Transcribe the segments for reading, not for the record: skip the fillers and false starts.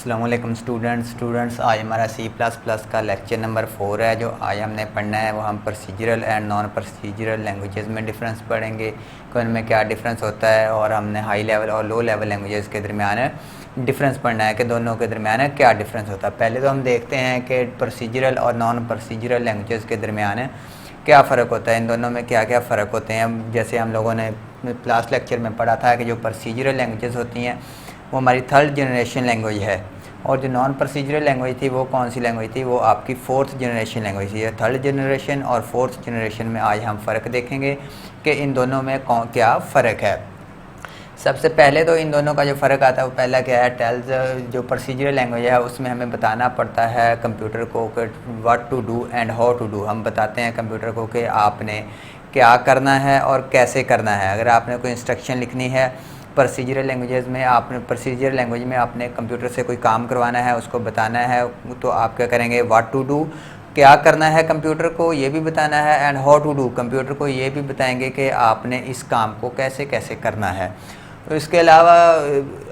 अस्सलामुअलैकुम स्टूडेंट्स आज हमारा C++ का लेक्चर नंबर 4 है। जो आज हमने पढ़ना है वो हम procedural and non procedural languages में डिफरेंस पढ़ेंगे कि उनमें क्या डिफरेंस होता है, और हमने हाई लेवल और लो लेवल लैंग्वेजेस के दरमियान डिफरेंस पढ़ना है कि दोनों के दरमियान क्या डिफरेंस होता है। पहले तो हम देखते हैं कि प्रोसीजरल और नॉन प्रोसीजरल लैंग्वेजेस के दरमियान क्या फ़र्क होता है, इन दोनों में क्या क्या फ़र्क होते हैं। जैसे हम लोगों ने क्लास लेक्चर में पढ़ा था कि जो प्रोसीजरल लैंग्वेजेस होती हैं वो हमारी थर्ड जनरेशन लैंग्वेज है, और जो नॉन प्रोसीजरल लैंग्वेज थी वो कौन सी लैंग्वेज थी, वो आपकी फोर्थ जनरेशन लैंग्वेज थी। थर्ड जनरेशन और फोर्थ जनरेशन में आज हम फ़र्क देखेंगे कि इन दोनों में क्या फ़र्क है। सबसे पहले तो इन दोनों का जो फ़र्क आता है वो पहला क्या है, टेल्स जो प्रोसीजरल लैंग्वेज है उसमें हमें बताना पड़ता है कंप्यूटर को कि what to do and how to do. हम बताते हैं कंप्यूटर को कि आपने क्या करना है और कैसे करना है। अगर आपने कोई इंस्ट्रक्शन लिखनी है प्रोसीजरल लैंग्वेजेस में, आपने प्रोसीजरल लैंग्वेज में आपने कंप्यूटर से कोई काम करवाना है, उसको बताना है, तो आप क्या करेंगे, व्हाट टू डू क्या करना है कंप्यूटर को ये भी बताना है, and how to do computer को ये भी बताएंगे कि आपने इस काम को कैसे कैसे करना है। तो इसके अलावा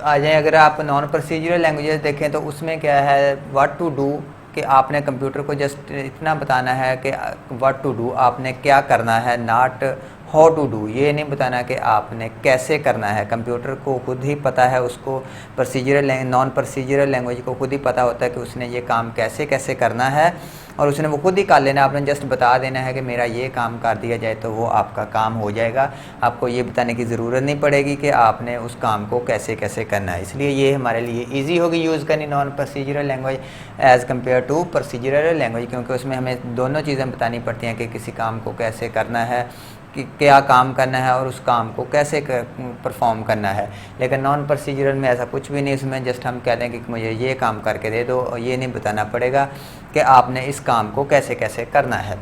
आ जाए, अगर आप नॉन प्रोसीजरल लैंग्वेजेस देखें तो उसमें क्या है, व्हाट टू डू कि आपने कंप्यूटर को जस्ट इतना बताना है कि व्हाट टू डू आपने क्या करना है, नॉट हाउ टू डू ये नहीं बताना कि आपने कैसे करना है। कंप्यूटर को खुद ही पता है, उसको प्रोसीजरल नॉन प्रोसीजरल लैंग्वेज को खुद ही पता होता है कि उसने ये काम कैसे कैसे करना है, और उसने वो खुद ही कर लेना। आपने जस्ट बता देना है कि मेरा ये काम कर दिया जाए तो वो आपका काम हो जाएगा। आपको ये बताने की ज़रूरत नहीं पड़ेगी कि आपने उस काम को कैसे कैसे करना है। इसलिए ये हमारे लिए ईजी होगी यूज़ करनी non procedural language as compare to procedural language, क्योंकि उसमें हमें दोनों चीज़ें बतानी पड़ती हैं कि किसी काम को कैसे करना है, कि क्या काम करना है और उस काम को कैसे परफॉर्म करना है। लेकिन नॉन प्रोसीजरल में ऐसा कुछ भी नहीं, इसमें जस्ट हम कह दें कि मुझे ये काम करके दे दो, और ये नहीं बताना पड़ेगा कि आपने इस काम को कैसे कैसे करना है।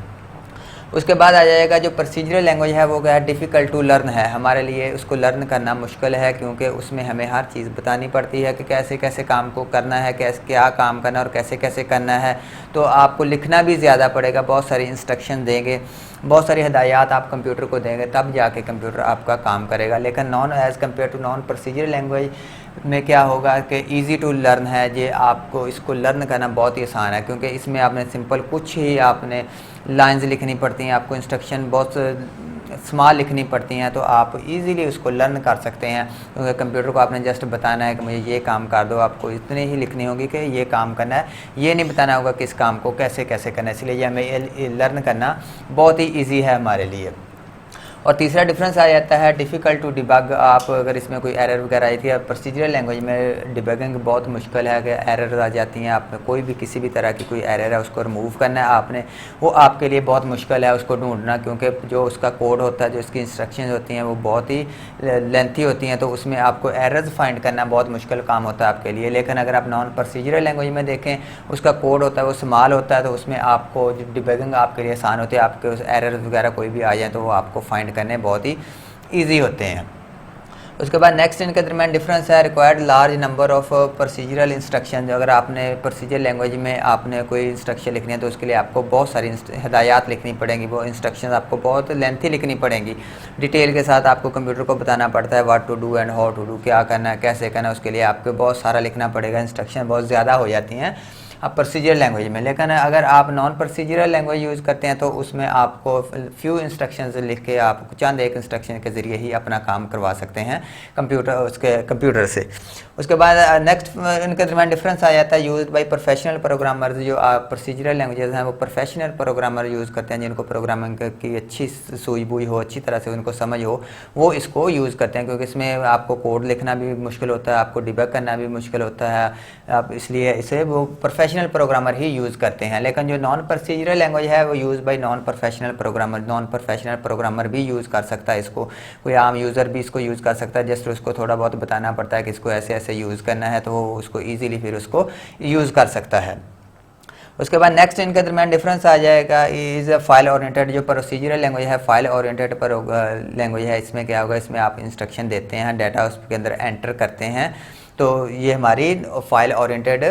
उसके बाद आ जाएगा जो प्रोसीजरल लैंग्वेज है वो क्या है, डिफ़िकल्ट टू लर्न है। हमारे लिए उसको लर्न करना मुश्किल है, क्योंकि उसमें हमें हर चीज़ बतानी पड़ती है कि कैसे कैसे काम को करना है, कैसे क्या काम करना है और कैसे कैसे करना है। तो आपको लिखना भी ज़्यादा पड़ेगा, बहुत सारी इंस्ट्रक्शन देंगे, बहुत सारी हिदायत आप कंप्यूटर को देंगे, तब जाके कंप्यूटर आपका काम करेगा। लेकिन non as compare to non procedural language में क्या होगा कि ईज़ी टू लर्न है। ये आपको इसको लर्न करना बहुत ही आसान है, क्योंकि इसमें आपने सिंपल कुछ ही आपने लाइंस लिखनी पड़ती हैं, आपको इंस्ट्रक्शन बहुत स्मॉल लिखनी पड़ती हैं, तो आप इजीली उसको लर्न कर सकते हैं। क्योंकि कंप्यूटर को आपने जस्ट बताना है कि मुझे ये काम कर दो, आपको इतनी ही लिखनी होगी कि ये काम करना है, ये नहीं बताना होगा कि इस काम को कैसे कैसे करना है। इसलिए ये हमें लर्न करना बहुत ही ईजी है हमारे लिए। और तीसरा डिफरेंस आ जाता है डिफ़िकल्ट टू डिबग। आप अगर इसमें कोई एरर वगैरह आई थी, प्रोसीजरल लैंग्वेज में डिबगिंग बहुत मुश्किल है कि एरर आ जाती हैं, आप में कोई भी किसी भी तरह की कोई एरर है उसको रिमूव करना है आपने, वो आपके लिए बहुत मुश्किल है उसको ढूंढना, क्योंकि जो उसका कोड होता है, जो उसकी इंस्ट्रक्शन होती हैं वो बहुत ही लेंथी होती हैं, तो उसमें आपको एरर्स फाइंड करना बहुत मुश्किल काम होता है आपके लिए। लेकिन अगर आप नॉन प्रोसीजरल लैंग्वेज में देखें, उसका कोड होता है वो स्मॉल होता है, तो उसमें आपको डिबगिंग आपके लिए आसान होती है। आपके उस एरर वगैरह कोई भी आ जाए तो वो आपको फाइंड करने बहुत ही ईजी होते हैं। उसके बाद नेक्स्ट इनके दरमियान डिफरेंस है required large number of procedural instruction. अगर आपने प्रोसीजर लैंग्वेज में आपने कोई इंस्ट्रक्शन लिखनी है तो उसके लिए आपको बहुत सारी हिदायत लिखनी पड़ेंगी, वो इंस्ट्रक्शन आपको बहुत लेंथी लिखनी पड़ेंगी, डिटेल के साथ आपको कंप्यूटर को बताना पड़ता है what to do and how to do, क्या करना है कैसे करना है, उसके लिए आपको बहुत सारा लिखना पड़ेगा, इंस्ट्रक्शन बहुत ज़्यादा हो जाती हैं आप प्रोसीजरल लैंग्वेज में। लेकिन अगर आप नॉन प्रोसीजरल लैंग्वेज यूज़ करते हैं तो उसमें आपको फ्यू इंस्ट्रक्शंस लिख के आप चंद एक इंस्ट्रक्शन के ज़रिए ही अपना काम करवा सकते हैं कंप्यूटर से। उसके बाद नेक्स्ट इनके दरमियान डिफरेंस आ जाता है यूज बाय प्रोफेशनल प्रोग्रामर्स। जो प्रोसीजरल लैंग्वेजेस हैं वो प्रोफेशनल प्रोग्रामर यूज़ करते हैं, जिनको प्रोग्रामिंग की अच्छी सूझबूझ हो, अच्छी तरह से उनको समझ हो, वो इसको यूज़ करते हैं, क्योंकि इसमें आपको कोड लिखना भी मुश्किल होता है, आपको डिबग करना भी मुश्किल होता है, आप इसलिए इसे वो प्रोफेशनल प्रोग्रामर ही यूज़ करते हैं। लेकिन जो नॉन प्रोसीजरल लैंग्वेज है वो use bye non professional programmer, non professional programmer भी यूज़ कर सकता है इसको, कोई आम यूज़र भी इसको यूज़ कर सकता है। जस्ट उसको थोड़ा बहुत बताना पड़ता है कि इसको ऐसे ऐसे यूज़ करना है, तो वो उसको ईजीली फिर उसको यूज़ कर सकता है। उसके बाद नेक्स्ट इनके दरमियान डिफरेंस आ जाएगा इज़ फाइल ओरिएंटेड। जो प्रोसीजरल लैंग्वेज है फाइल ओरिएंटेड लैंग्वेज है, इसमें क्या होगा, इसमें आप इंस्ट्रक्शन देते हैं, डाटा उसके अंदर एंटर करते हैं, तो ये हमारी फाइल ओरिएंटेड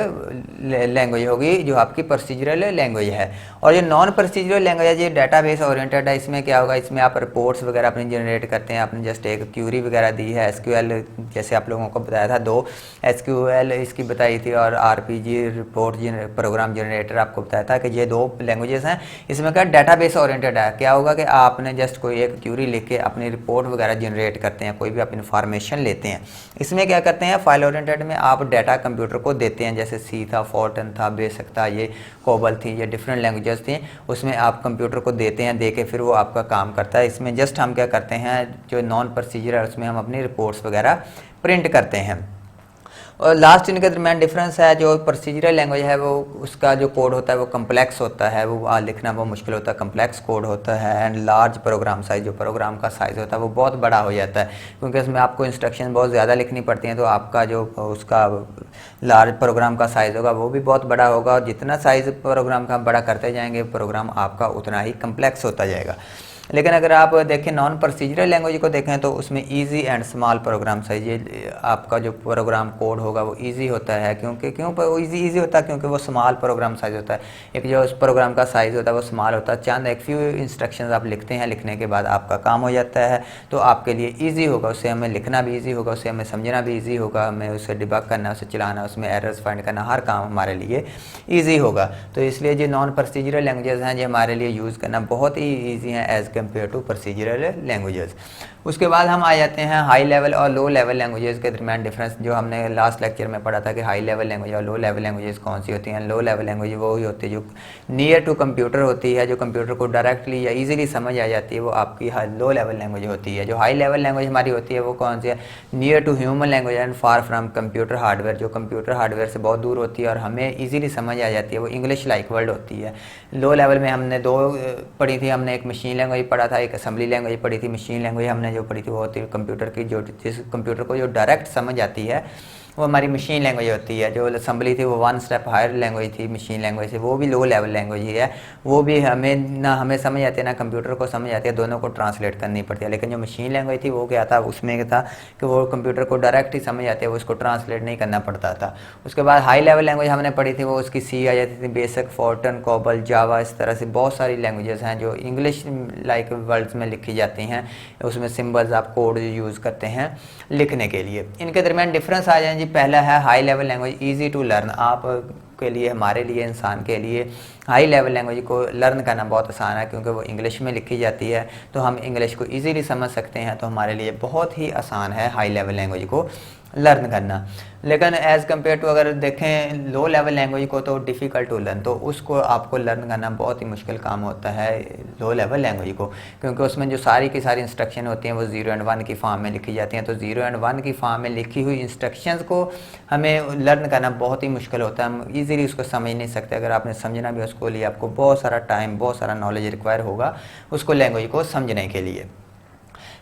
लैंग्वेज होगी जो आपकी प्रोसीजरल लैंग्वेज है। और ये नॉन प्रोसीजरल लैंग्वेज है, ये डाटाबेस ओरिएंटेड है। इसमें क्या होगा, इसमें आप रिपोर्ट्स वगैरह अपनी जनरेट करते हैं। आपने जस्ट एक क्यूरी वगैरह दी है, एसक्यूएल जैसे आप लोगों को बताया था, 2 एसक्यूएल इसकी बताई थी, और आरपीजी रिपोर्ट प्रोग्राम जनरेटर आपको बताया था कि ये 2 लैंग्वेजेस हैं। इसमें क्या डाटाबेस ओरिएंटेड है, क्या होगा कि आपने जस्ट कोई एक क्यूरी लिख के अपनी रिपोर्ट वगैरह जनरेट करते हैं, कोई भी आप इन्फॉर्मेशन लेते हैं। इसमें क्या करते हैं, फाइल ओरिएंटेड में आप डाटा कंप्यूटर को देते हैं, जैसे सी था, फोर्टन था, बेसिक था, ये कोबल थी, ये डिफरेंट लैंग्वेजेस थी, उसमें आप कंप्यूटर को देते हैं, दे के फिर वो आपका काम करता है। इसमें जस्ट हम क्या करते हैं, जो नॉन प्रोसीजर है उसमें हम अपनी रिपोर्ट्स वगैरह प्रिंट करते हैं। और लास्ट इनके दरमियान डिफरेंस है, जो प्रोसीजरल लैंग्वेज है वो उसका जो कोड होता है वो कम्प्लेक्स होता है, वो लिखना बहुत मुश्किल होता है, कम्प्लेक्स कोड होता है। एंड लार्ज प्रोग्राम साइज, जो प्रोग्राम का साइज़ होता है वो बहुत बड़ा हो जाता है, क्योंकि उसमें आपको इंस्ट्रक्शन बहुत ज़्यादा लिखनी पड़ती हैं। तो आपका जो उसका लार्ज प्रोग्राम का साइज़ होगा वो भी बहुत बड़ा होगा, और जितना साइज़ प्रोग्राम का बड़ा करते जाएंगे प्रोग्राम आपका उतना ही कम्प्लेक्स होता जाएगा। लेकिन अगर आप देखें नॉन प्रोसीजरल लैंग्वेज को देखें तो उसमें easy and small program size, ये आपका जो प्रोग्राम कोड होगा वो इजी होता है। क्यों वो इजी होता है, क्योंकि वो स्मॉल प्रोग्राम साइज होता है। एक जो उस प्रोग्राम का साइज़ होता है वो स्मॉल होता है, चंद एक फ्यू इंस्ट्रक्शंस आप लिखते हैं, लिखने के बाद आपका काम हो जाता है। तो आपके लिए ईजी होगा, उससे हमें लिखना भी ईजी होगा, उससे हमें समझना भी ईजी होगा, हमें उसे डिबग करना, उसे चलाना, उसमें एरर्स फाइंड करना, हर काम हमारे लिए ईजी होगा। तो इसलिए जो नॉन प्रोसीजरल लैंग्वेजेस हैं जो हमारे लिए यूज़ करना बहुत ही ईजी हैं as compare to procedural languages. उसके बाद हम आ जाते हैं हाई लेवल और लो लेवल लैंग्वेजेस के दरमियान डिफरेंस, जो हमने लास्ट लेक्चर में पढ़ा था कि हाई लेवल लैंग्वेज और लो लेवल लैंग्वेजेस कौन सी होती हैं। लो लेवल लैंग्वेज वो ही होती है जो नियर टू कंप्यूटर होती है, जो कंप्यूटर को डायरेक्टली या इजीली समझ आ जाती है, वो आपकी लो लेवल लैंग्वेज होती है। जो हाई लेवल लैंग्वेज हमारी होती है वो कौन सी है, near to human language and far from computer hardware, जो कंप्यूटर हार्डवेयर से बहुत दूर होती है और हमें ईजिली समझ आ जाती है, वो इंग्लिश लाइक वर्ड होती है। लो लेवल में हमने 2 पढ़ी थी, हमने एक मशीन लैंग्वेज पढ़ा था, एक असेंबली लैंग्वेज पढ़ी थी। मशीन लैंग्वेज हमने जो पढ़ी थी वो होती है कंप्यूटर की, जो जिस कंप्यूटर को जो डायरेक्ट समझ आती है वो हमारी मशीन लैंग्वेज होती है। जो असेंबली थी वो 1 स्टेप हायर लैंग्वेज थी, मशीन लैंग्वेज थी, वो भी लो लेवल लैंग्वेज ही है। वो भी हमें समझ आती है ना कंप्यूटर को समझ आती है, दोनों को ट्रांसलेट करनी पड़ती है। लेकिन जो मशीन लैंग्वेज थी वो क्या था, उसमें क्या था कि वो कंप्यूटर को डायरेक्ट ही समझ आती है, वो उसको ट्रांसलेट नहीं करना पड़ता था। उसके बाद हाई लेवल लैंग्वेज हमने पढ़ी थी, वो उसकी सी आ जाती थी, बेसिक, फोर्टन, कोबल, जावा, इस तरह से बहुत सारी लैंग्वेजेस हैं जो इंग्लिश लाइक वर्ड्स में लिखी जाती हैं। उसमें सिम्बल्स आप कोड यूज़ करते हैं लिखने के लिए। इनके दरमियान डिफरेंस आ जाए जी। पहला है high level language, easy to learn. आप के लिए, हमारे लिए, इंसान के लिए हाई लेवल लैंग्वेज को लर्न करना बहुत आसान है, क्योंकि वो इंग्लिश में लिखी जाती है, तो हम इंग्लिश को ईजीली समझ सकते हैं। तो हमारे लिए बहुत ही आसान है हाई लेवल लैंग्वेज को लर्न करना। लेकिन एज़ कम्पेयर टू अगर देखें लो लेवल लैंग्वेज को, तो डिफ़िकल्ट टू लर्न, तो उसको आपको लर्न करना बहुत ही मुश्किल काम होता है लो लेवल लैंग्वेज को, क्योंकि उसमें जो सारी की सारी इंस्ट्रक्शन होती हैं वो 0 एंड 1 की फॉर्म में लिखी जाती हैं। तो 0 एंड 1 की फॉर्म में लिखी हुई इंस्ट्रक्शंस को हमें लर्न करना बहुत ही मुश्किल होता है, हम ईज़िली उसको समझ नहीं सकते। अगर आपने समझना भी उसको लिए आपको बहुत सारा टाइम, बहुत सारा नॉलेज रिक्वायर होगा उसको लैंग्वेज को समझने के लिए।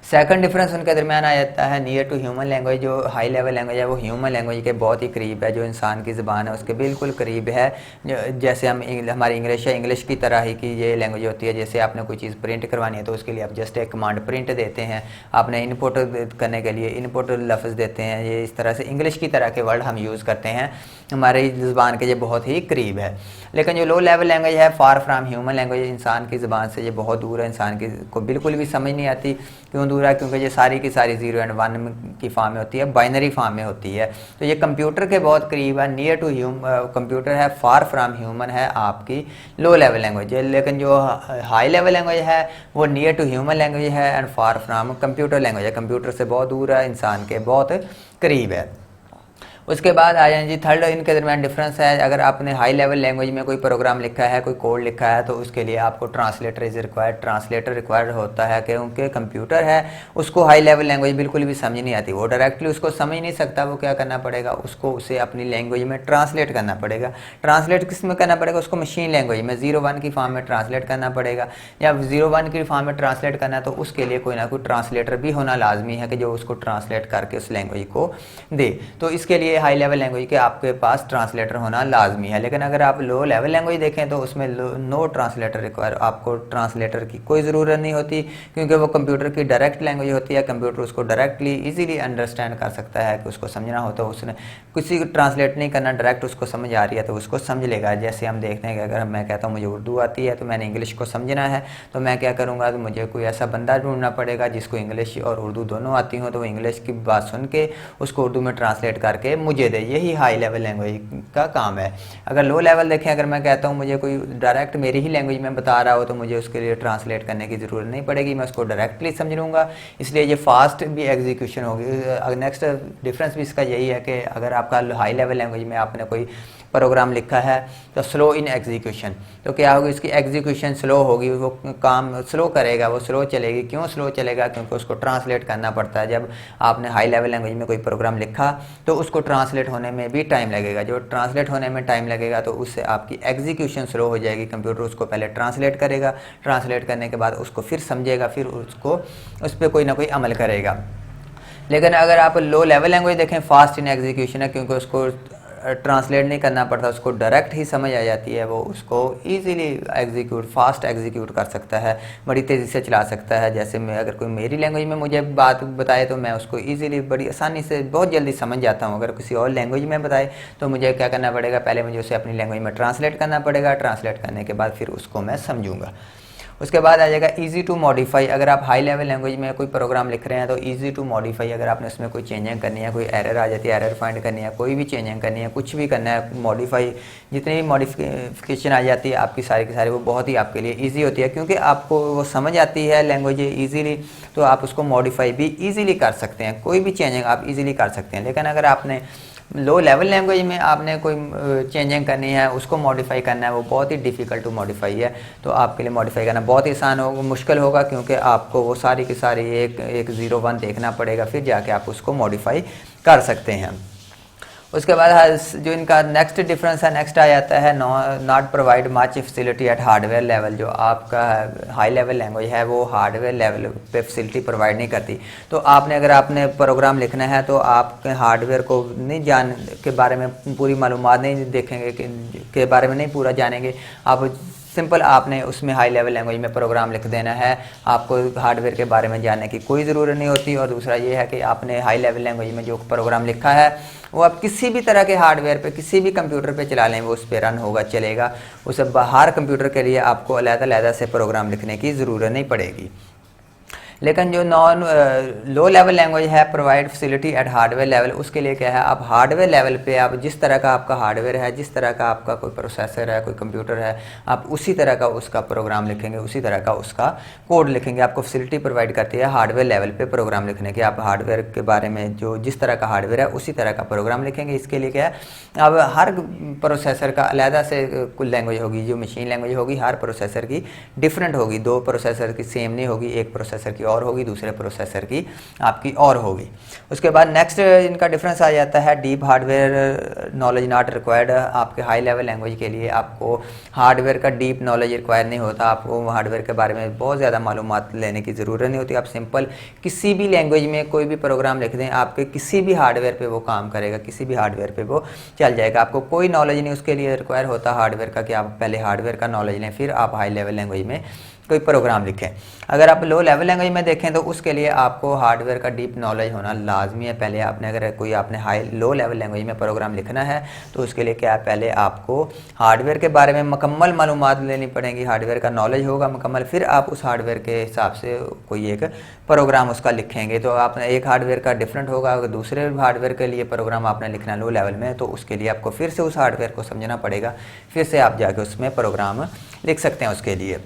सेकंड डिफरेंस उनके दरमियान आ जाता है नियर टू ह्यूमन लैंग्वेज। जो हाई लेवल लैंग्वेज है वो ह्यूमन लैंग्वेज के बहुत ही करीब है, जो इंसान की ज़बान है उसके बिल्कुल करीब है। जैसे हमारी इंग्लिश है, इंग्लिश की तरह ही की ये लैंग्वेज होती है। जैसे आपने कोई चीज़ प्रिंट करवानी है तो उसके लिए आप जस्ट एक कमांड प्रिंट देते हैं, आपने इनपुट करने के लिए इनपुट लफ्ज़ देते हैं। ये इस तरह से इंग्लिश की तरह के वर्ड हम यूज़ करते हैं, हमारी ज़बान के ये बहुत ही करीब है। लेकिन जो लो लेवल लैंग्वेज है फार फ्राम ह्यूमन लैंग्वेज, इंसान की ज़बान से ये बहुत दूर है, इंसान को बिल्कुल भी समझ नहीं आती। क्यों दूर है? क्योंकि ये सारी की सारी 0 एंड 1 की फॉर्म में होती है, बाइनरी फॉर्म में होती है। तो ये कंप्यूटर के बहुत करीब है, नियर टू कंप्यूटर है, फार फ्राम ह्यूमन है आपकी लो लेवल लैंग्वेज। लेकिन जो हाई लेवल लैंग्वेज है वो नियर टू ह्यूमन लैंग्वेज है and far from computer language है, कंप्यूटर से बहुत दूर है, इंसान के बहुत करीब है। उसके बाद आ जाए जी थर्ड इनके दरमियान डिफरेंस है। अगर आपने हाई लेवल लैंग्वेज में कोई प्रोग्राम लिखा है, कोई कोड लिखा है, तो उसके लिए आपको translator is required, translator required होता है, क्योंकि कंप्यूटर है उसको हाई लेवल लैंग्वेज बिल्कुल भी समझ नहीं आती, वो डायरेक्टली उसको समझ नहीं सकता। वो क्या करना पड़ेगा, उसको उसे अपनी लैंग्वेज में ट्रांसलेट करना पड़ेगा। ट्रांसलेट किस में करना पड़ेगा, उसको मशीन लैंग्वेज में 0-1 की फॉर्म में ट्रांसलेट करना पड़ेगा, या 0-1 की फॉर्म में ट्रांसलेट करना है तो उसके लिए कोई ना कोई ट्रांसलेटर भी होना लाजमी है कि जो उसको ट्रांसलेट करके उस लैंग्वेज को दे। तो इसके लिए हाई लेवल लैंग्वेज के आपके पास ट्रांसलेटर होना लाजमी है। लेकिन अगर आप लो लेवल लैंग्वेज देखें तो उसमें नो ट्रांसलेटर रिक्वायर, आपको ट्रांसलेटर की कोई ज़रूरत नहीं होती, क्योंकि वो कंप्यूटर की डायरेक्ट लैंग्वेज होती है। कंप्यूटर उसको डायरेक्टली ईजीली अंडरस्टैंड कर सकता है कि उसको समझना हो तो उसने किसी को ट्रांसलेट नहीं करना, डायरेक्ट उसको समझ आ रही है तो उसको समझ लेगा। जैसे हम देखते हैं कि अगर मैं कहता हूँ मुझे उर्दू आती है तो मैंने इंग्लिश को समझना है, तो मैं क्या करूँगा, तो मुझे कोई ऐसा बंदा ढूंढना पड़ेगा जिसको इंग्लिश और उर्दू दोनों आती हो, तो वो इंग्लिश की बात सुन के उसको उर्दू में ट्रांसलेट करके मुझे दे। यही हाई लेवल लैंग्वेज का काम है। अगर लो लेवल देखें, अगर मैं कहता हूँ मुझे कोई डायरेक्ट मेरी ही लैंग्वेज में बता रहा हो तो मुझे उसके लिए ट्रांसलेट करने की ज़रूरत नहीं पड़ेगी, मैं उसको डायरेक्टली समझ लूँगा, इसलिए ये फास्ट भी एग्जीक्यूशन होगी। नेक्स्ट डिफरेंस भी इसका यही है कि अगर आपका हाई लेवल लैंग्वेज में आपने कोई प्रोग्राम लिखा है तो स्लो इन एग्जीक्यूशन, तो क्या होगी, इसकी एग्जीक्यूशन स्लो होगी, वो काम स्लो करेगा, वो स्लो चलेगी। क्यों स्लो चलेगा, क्योंकि उसको ट्रांसलेट करना पड़ता है। जब आपने हाई लेवल लैंग्वेज में कोई प्रोग्राम लिखा तो उसको ट्रांसलेट होने में भी टाइम लगेगा। जो ट्रांसलेट होने में टाइम लगेगा तो उससे आपकी एग्जीक्यूशन स्लो हो जाएगी। कंप्यूटर उसको पहले ट्रांसलेट करेगा, ट्रांसलेट करने के बाद उसको फिर समझेगा, फिर उसको उस पर कोई ना कोई अमल करेगा। लेकिन अगर आप लो लेवल लैंग्वेज देखें, फास्ट इन एग्जीक्यूशन है, क्योंकि उसको ट्रांसलेट नहीं करना पड़ता, उसको डायरेक्ट ही समझ आ जाती है, वो उसको इजीली फास्ट एग्जीक्यूट कर सकता है, बड़ी तेज़ी से चला सकता है। जैसे मैं अगर कोई मेरी लैंग्वेज में मुझे बात बताए तो मैं उसको इजीली बड़ी आसानी से बहुत जल्दी समझ जाता हूँ। अगर किसी और लैंग्वेज में बताए तो मुझे क्या करना पड़ेगा, पहले मुझे उसे अपनी लैंग्वेज में ट्रांसलेट करना पड़ेगा, ट्रांसलेट करने के बाद फिर उसको मैं समझूंगा। उसके बाद आ जाएगा ईजी टू मॉडिफाई। अगर आप हाई लेवल लैंग्वेज में कोई प्रोग्राम लिख रहे हैं तो ईजी टू मॉडिफाई, अगर आपने उसमें कोई चेंजिंग करनी है, कोई एरर आ जाती है, एरर फाइंड करनी है, कोई भी चेंजिंग करनी है, कुछ भी करना है, मॉडिफाई, जितनी भी मॉडिफिकेशन आ जाती है आपकी सारी की सारी, वो बहुत ही आपके लिए ईजी होती है, क्योंकि आपको वो समझ आती है लैंग्वेज ईजीली, तो आप उसको मॉडिफाई भी ईजीली कर सकते हैं, कोई भी चेंजिंग आप ईजीली कर सकते हैं। लेकिन अगर आपने लो लेवल लैंग्वेज में आपने कोई चेंजिंग करनी है, उसको मॉडिफाई करना है, वो बहुत ही डिफ़िकल्ट टू मॉडिफाई है, तो आपके लिए मॉडिफाई करना बहुत ही आसान होगा, मुश्किल होगा, क्योंकि आपको वो सारी की सारी एक 0-1 देखना पड़ेगा, फिर जाके आप उसको मॉडिफाई कर सकते हैं। उसके बाद जो इनका नेक्स्ट डिफरेंस है, नेक्स्ट आ जाता है not provide much facility eight hardware level. जो आपका हाई लेवल लैंग्वेज है वो हार्डवेयर लेवल पे फैसिलिटी प्रोवाइड नहीं करती। तो अगर आपने प्रोग्राम लिखना है तो आप हार्डवेयर को नहीं के बारे में पूरी मालूमात नहीं देखेंगे, के बारे में नहीं पूरा जानेंगे आप। सिंपल आपने उसमें हाई लेवल लैंग्वेज में प्रोग्राम लिख देना है, आपको हार्डवेयर के बारे में जानने की कोई ज़रूरत नहीं होती। और दूसरा ये है कि आपने हाई लेवल लैंग्वेज में जो प्रोग्राम लिखा है वो आप किसी भी तरह के हार्डवेयर पे, किसी भी कंप्यूटर पे चला लें, वो उस पर रन होगा, चलेगा। उस बाहर कंप्यूटर के लिए आपको अलग-अलग से प्रोग्राम लिखने की ज़रूरत नहीं पड़ेगी। लेकिन जो लो लेवल लैंग्वेज है provide facility eight hardware level, उसके लिए क्या है, आप हार्डवेयर लेवल पे आप जिस तरह का आपका हार्डवेयर है, जिस तरह का आपका कोई प्रोसेसर है, कोई कंप्यूटर है, आप उसी तरह का उसका प्रोग्राम लिखेंगे, उसी तरह का उसका कोड लिखेंगे। आपको फैसिलिटी प्रोवाइड करती है हार्डवेयर लेवल पे प्रोग्राम लिखने की। आप हार्डवेयर के बारे में जो जिस तरह का हार्डवेयर है उसी तरह का प्रोग्राम लिखेंगे। इसके लिए क्या है, अब हर प्रोसेसर का अलहदा से कुछ लैंग्वेज होगी, जो मशीन लैंग्वेज होगी हर प्रोसेसर की डिफरेंट होगी, 2 प्रोसेसर की सेम नहीं होगी, एक प्रोसेसर की और होगी, दूसरे प्रोसेसर की आपकी और होगी। उसके बाद नेक्स्ट इनका डिफरेंस आ जाता है deep hardware knowledge not required. आपके हाई लेवल लैंग्वेज के लिए आपको हार्डवेयर का डीप नॉलेज रिक्वायर नहीं होता, आपको हार्डवेयर के बारे में बहुत ज़्यादा मालूमात लेने की ज़रूरत नहीं होती। आप सिंपल किसी भी लैंग्वेज में कोई भी प्रोग्राम लिख दें, आपके किसी भी हार्डवेयर पे वो काम करेगा, किसी भी हार्डवेयर पे वो चल जाएगा। आपको कोई नॉलेज नहीं उसके लिए रिक्वायर होता हार्डवेयर का, कि आप पहले हार्डवेयर का नॉलेज लें फिर आप हाई लेवल लैंग्वेज में कोई प्रोग्राम लिखें। अगर आप लो लेवल लैंग्वेज में देखें तो उसके लिए आपको हार्डवेयर का डीप नॉलेज होना लाजमी है। पहले आपने हाई लो लेवल लैंग्वेज में प्रोग्राम लिखना है तो उसके लिए क्या है, पहले आपको हार्डवेयर के बारे में मुकम्मल मालूमात लेनी पड़ेंगी, हार्डवेयर का नॉलेज होगा मुकम्मल, फिर आप उस हार्डवेयर के हिसाब से कोई एक प्रोग्राम उसका लिखेंगे। तो आपने एक हार्डवेयर का डिफरेंट होगा, अगर दूसरे हार्डवेयर के लिए प्रोग्राम आपने लिखना लो लेवल में तो उसके लिए आपको फिर से उस हार्डवेयर को समझना पड़ेगा, फिर से आप जाके उसमें प्रोग्राम लिख सकते हैं उसके लिए।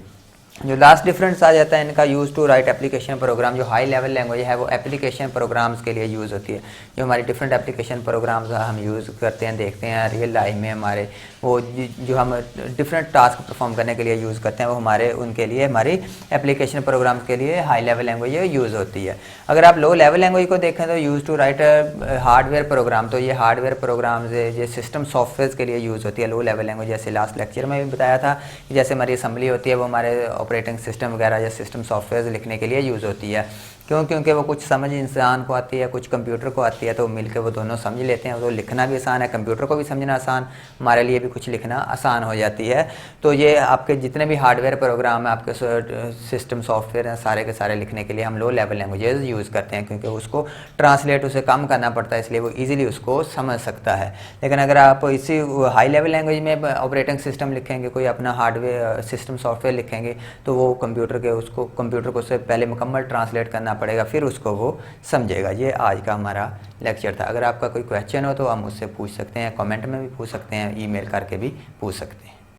जो लास्ट डिफरेंस आ जाता है इनका use to write application program. जो हाई लेवल लैंग्वेज है वो एप्लीकेशन प्रोग्राम्स के लिए यूज़ होती है। जो हमारी डिफरेंट एप्लीकेशन प्रोग्राम्स हम यूज़ करते हैं, देखते हैं रियल लाइफ में, हमारे वो जो हम डिफरेंट टास्क परफॉर्म करने के लिए यूज़ करते हैं, वो उनके लिए हमारी एप्लीकेशन प्रोग्राम्स के लिए हाई लेवल लैंग्वेज यूज़ होती है। अगर आप लो लेवल लैंग्वेज को देखें तो use to write hardware program, तो ये हार्डवेयर प्रोग्राम्स ये सिस्टम सॉफ्टवेयर के लिए यूज़ होती है लो लेवल लैंग्वेज। जैसे लास्ट लेक्चर में भी बताया था कि जैसे हमारी असम्बली होती है वो हमारे ऑपरेटिंग सिस्टम वगैरह या सिस्टम सॉफ्टवेयर लिखने के लिए यूज़ होती है। क्योंकि वो कुछ समझ इंसान को आती है, कुछ कंप्यूटर को आती है, तो मिलकर वो दोनों समझ लेते हैं। तो लिखना भी आसान है, कंप्यूटर को भी समझना आसान, हमारे लिए भी कुछ लिखना आसान हो जाती है। तो ये आपके जितने भी हार्डवेयर प्रोग्राम है, आपके सिस्टम सॉफ्टवेयर हैं, सारे के सारे लिखने के लिए हम लो लेवल लैंग्वेजेस यूज़ करते हैं, क्योंकि उसको ट्रांसलेट उसे कम करना पड़ता है, इसलिए वो ईजिली उसको समझ सकता है। लेकिन अगर आप इसी हाई लेवल लैंग्वेज में ऑपरेटिंग सिस्टम लिखेंगे, कोई अपना हार्डवेयर सिस्टम सॉफ्टवेयर लिखेंगे, तो वो कंप्यूटर को उससे पहले मुकम्मल ट्रांसलेट करना पड़ेगा, फिर उसको वो समझेगा। ये आज का हमारा लेक्चर था। अगर आपका कोई क्वेश्चन हो तो आप मुझसे पूछ सकते हैं, कमेंट में भी पूछ सकते हैं, ईमेल करके भी पूछ सकते हैं।